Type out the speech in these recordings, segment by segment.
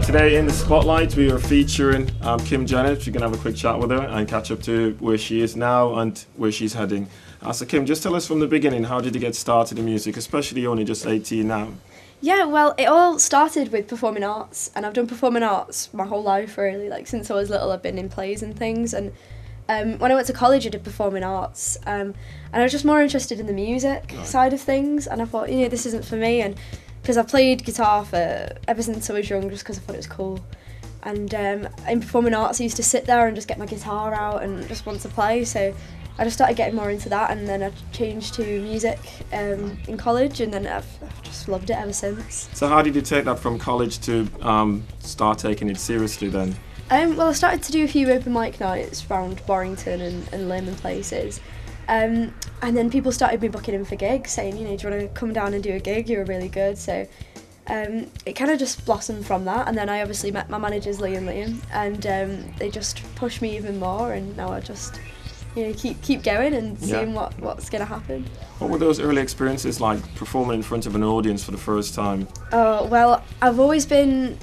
Today in the spotlight we are featuring Kim Jennett. We're going to have a quick chat with her and catch up to where she is now and where she's heading. So Kim, just tell us from the beginning, how did you get started in music, especially only just 18 now? Yeah, well, it all started with performing arts, and I've done performing arts my whole life really. Like since I was little I've been in plays and things, and when I went to college I did performing arts, and I was just more interested in the music side of things, and I thought, this isn't for me, and because I've played guitar ever since I was young, just because I thought it was cool. And in performing arts I used to sit there and just get my guitar out and just want to play, so I just started getting more into that, and then I changed to music in college, and then I've just loved it ever since. So how did you take that from college to start taking it seriously then? Well, I started to do a few open mic nights around Warrington and Lim and places. And then people started me booking in for gigs, saying, do you want to come down and do a gig? You're really good. So it kind of just blossomed from that. And then I obviously met my managers, Lee and Liam, and they just pushed me even more. And now I just keep going and seeing what's going to happen. What were those early experiences like, performing in front of an audience for the first time? Oh, well, I've always been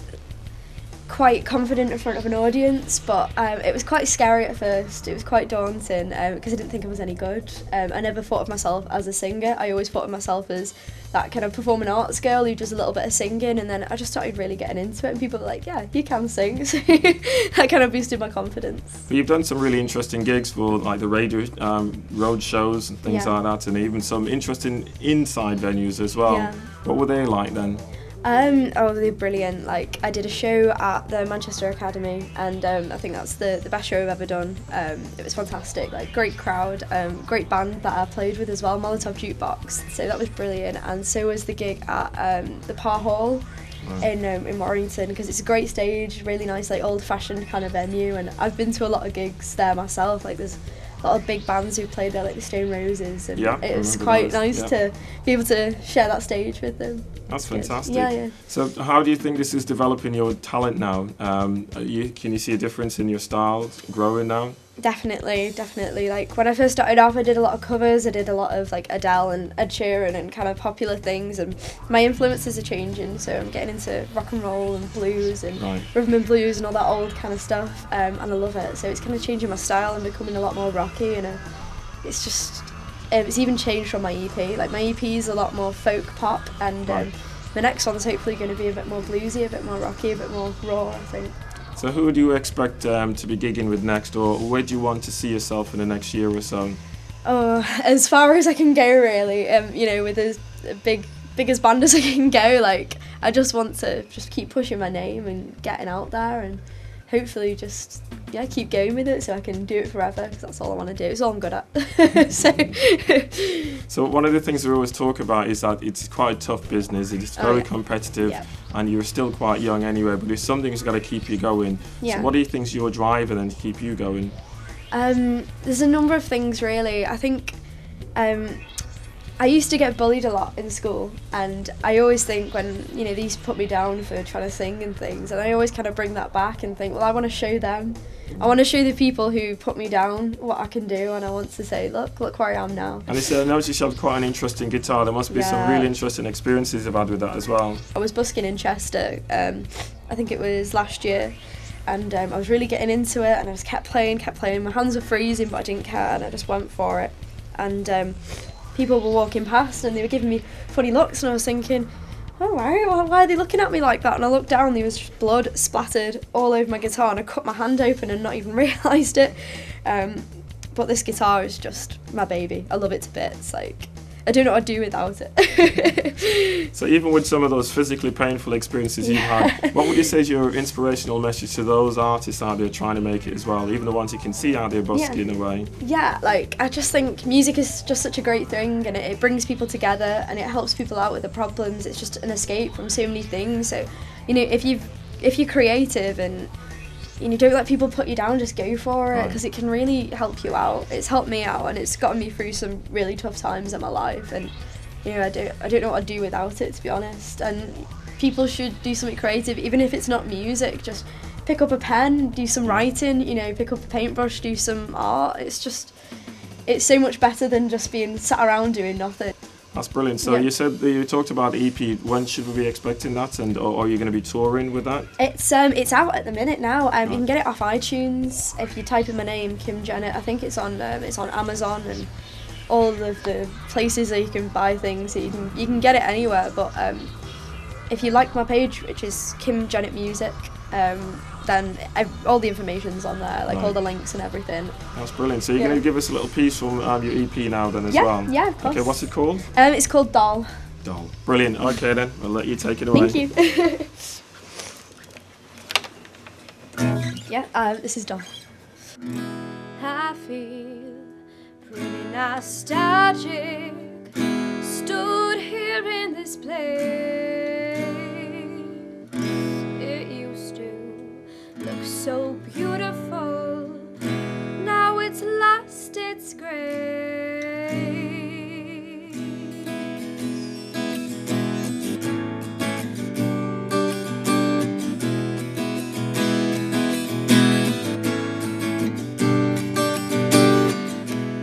quite confident in front of an audience, but it was quite scary at first. It was quite daunting because I didn't think I was any good. I never thought of myself as a singer. I always thought of myself as that kind of performing arts girl who does a little bit of singing, and then I just started really getting into it, and people were like, yeah, you can sing. So that kind of boosted my confidence. But you've done some really interesting gigs for like the radio road shows and things like that, and even some interesting inside venues as well. Yeah. What were they like then? They're brilliant. Like, I did a show at the Manchester Academy, and I think that's the best show I've ever done. It was fantastic, like great crowd, great band that I played with as well, Molotov Jukebox, so that was brilliant. And so was the gig at the Par Hall in Warrington, because it's a great stage, really nice, like old-fashioned kind of venue, and I've been to a lot of gigs there myself. Like there's a lot of big bands who played there, like the Stone Roses, and it was quite nice to be able to share that stage with them. That's fantastic. Yeah. So how do you think this is developing your talent now? Can you see a difference in your style growing now? Definitely. Like when I first started off, I did a lot of covers. I did a lot of like Adele and Ed Sheeran and kind of popular things, and my influences are changing. So I'm getting into rock and roll and blues and rhythm and blues and all that old kind of stuff, and I love it. So it's kind of changing my style and becoming a lot more rocky, and it's just it's even changed from my EP. Like my EP is a lot more folk pop, and the next one's hopefully going to be a bit more bluesy, a bit more rocky, a bit more raw, I think. So who do you expect to be gigging with next, or where do you want to see yourself in the next year or so? Oh, as far as I can go really, with as big as band as I can go. Like I just want to just keep pushing my name and getting out there, and hopefully just keep going with it so I can do it forever, because that's all I want to do. It's all I'm good at. So one of the things we always talk about is that it's quite a tough business. It's very competitive, and you're still quite young anyway, but there's something that's got to keep you going. So what do you think is your driver then to keep you going? There's a number of things really. I think I used to get bullied a lot in school, and I always think when, they used to put me down for trying to sing and things, and I always kind of bring that back and think, well, I want to show them. I want to show the people who put me down what I can do, and I want to say, look where I am now. And I noticed you have quite an interesting guitar. There must be some really interesting experiences you've had with that as well. I was busking in Chester, I think it was last year, and I was really getting into it, and I just kept playing. My hands were freezing, but I didn't care, and I just went for it. And people were walking past and they were giving me funny looks, and I was thinking, oh, why are they looking at me like that? And I looked down, there was just blood splattered all over my guitar, and I cut my hand open and not even realised it. But this guitar is just my baby. I love it to bits. Like, I don't know what I'd do without it. So even with some of those physically painful experiences you've had, what would you say is your inspirational message to those artists out there trying to make it as well, even the ones you can see out there busking away? Yeah, like I just think music is just such a great thing, and it brings people together, and it helps people out with their problems. It's just an escape from so many things. So, if you're creative and don't let people put you down, just go for it, because it can really help you out. It's helped me out, and it's gotten me through some really tough times in my life, and I don't know what I'd do without it, to be honest. And people should do something creative, even if it's not music. Just pick up a pen, do some writing, pick up a paintbrush, do some art. It's so much better than just being sat around doing nothing. That's brilliant. So you said that you talked about the EP. When should we be expecting that, and or are you going to be touring with that? It's out at the minute now. You can get it off iTunes if you type in my name, Kim Jennett. I think it's on Amazon and all of the places that you can buy things. So you can get it anywhere. But if you like my page, which is Kim Jennett Music, then all the information's on there, like all the links and everything. That's brilliant. So you're going to give us a little piece from your EP now then as well? Yeah, of course. Okay, what's it called? It's called Doll. Doll. Brilliant. Okay then, I'll let you take it away. Thank you. This is Doll. I feel pretty nostalgic, stood here in this place. It used to look so beautiful, now it's lost its grace.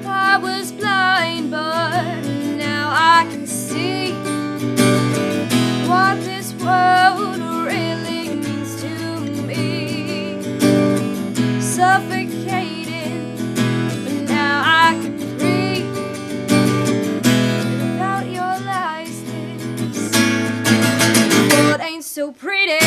I was blind, but now I can see what this world really means to me. Suffocating, but now I can breathe. Without your license, the world ain't so pretty.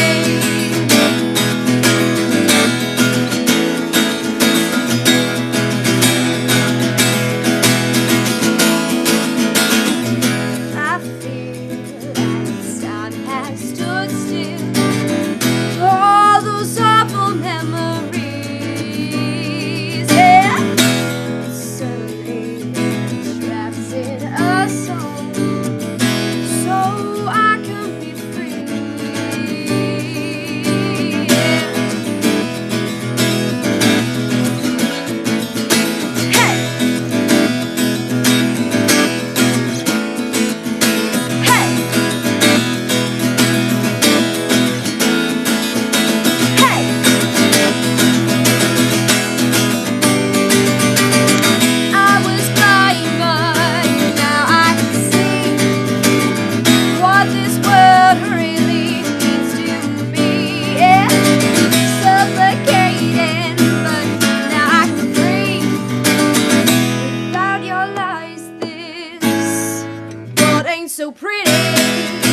So pretty.